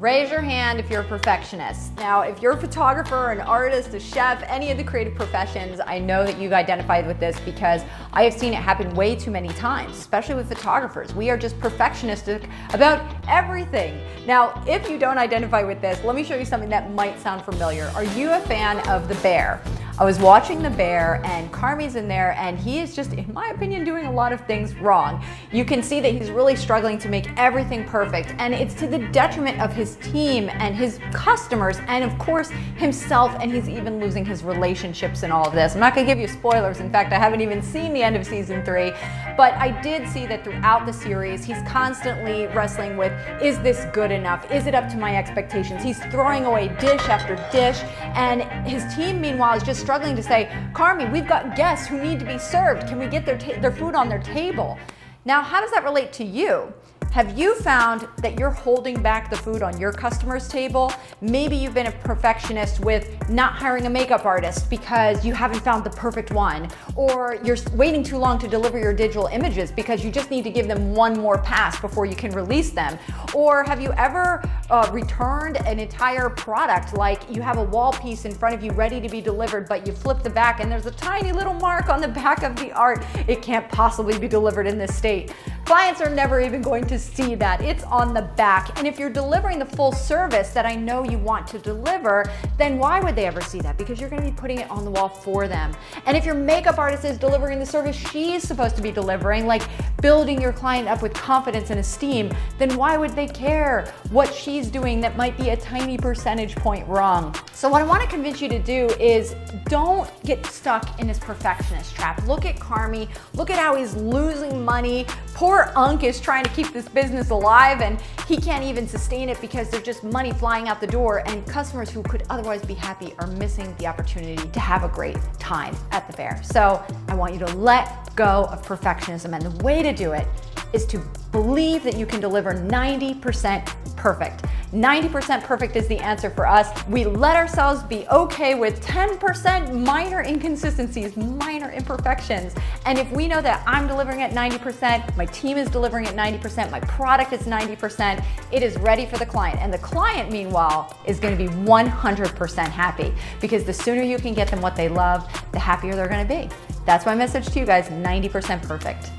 Raise your hand if you're a perfectionist. Now, if you're a photographer, an artist, a chef, any of the creative professions, I know that you've identified with this because I have seen it happen way too many times, especially with photographers. We are just perfectionistic about everything. Now, if you don't identify with this, let me show you something that might sound familiar. Are you a fan of The Bear? I was watching The Bear and Carmi's in there and he is just, in my opinion, doing a lot of things wrong. You can see that he's really struggling to make everything perfect, and it's to the detriment of his team and his customers and of course himself, and he's even losing his relationships in all of this. I'm not gonna give you spoilers. In fact, I haven't even seen the end of season 3, but I did see that throughout the series, he's constantly wrestling with, is this good enough? Is it up to my expectations? He's throwing away dish after dish, and his team, meanwhile, is just struggling to say, Carmi, we've got guests who need to be served. Can we get their food on their table? Now, how does that relate to you? Have you found that you're holding back the food on your customer's table? Maybe you've been a perfectionist with not hiring a makeup artist because you haven't found the perfect one, or you're waiting too long to deliver your digital images because you just need to give them one more pass before you can release them. Or have you ever returned an entire product, like you have a wall piece in front of you ready to be delivered, but you flip the back and there's a tiny little mark on the back of the art. It can't possibly be delivered in this state. Clients are never even going to see that. It's on the back. And if you're delivering the full service that I know you want to deliver, then why would they ever see that? Because you're going to be putting it on the wall for them. And if your makeup artist is delivering the service she's supposed to be delivering, like building your client up with confidence and esteem, then why would they care what she's doing that might be a tiny percentage point wrong? So what I want to convince you to do is don't get stuck in this perfectionist trap. Look at Carmi. Look at how he's losing money. Poor Unc is trying to keep this business alive and he can't even sustain it because there's just money flying out the door, and customers who could otherwise be happy are missing the opportunity to have a great time at the fair. So I want you to let go of perfectionism, and the way to do it is to believe that you can deliver 90% perfect. 90% perfect is the answer for us. We let ourselves be okay with 10% minor inconsistencies, minor imperfections. And if we know that I'm delivering at 90%, my team is delivering at 90%, my product is 90%, it is ready for the client. And the client, meanwhile, is going to be 100% happy, because the sooner you can get them what they love, the happier they're going to be. That's my message to you guys, 90% perfect.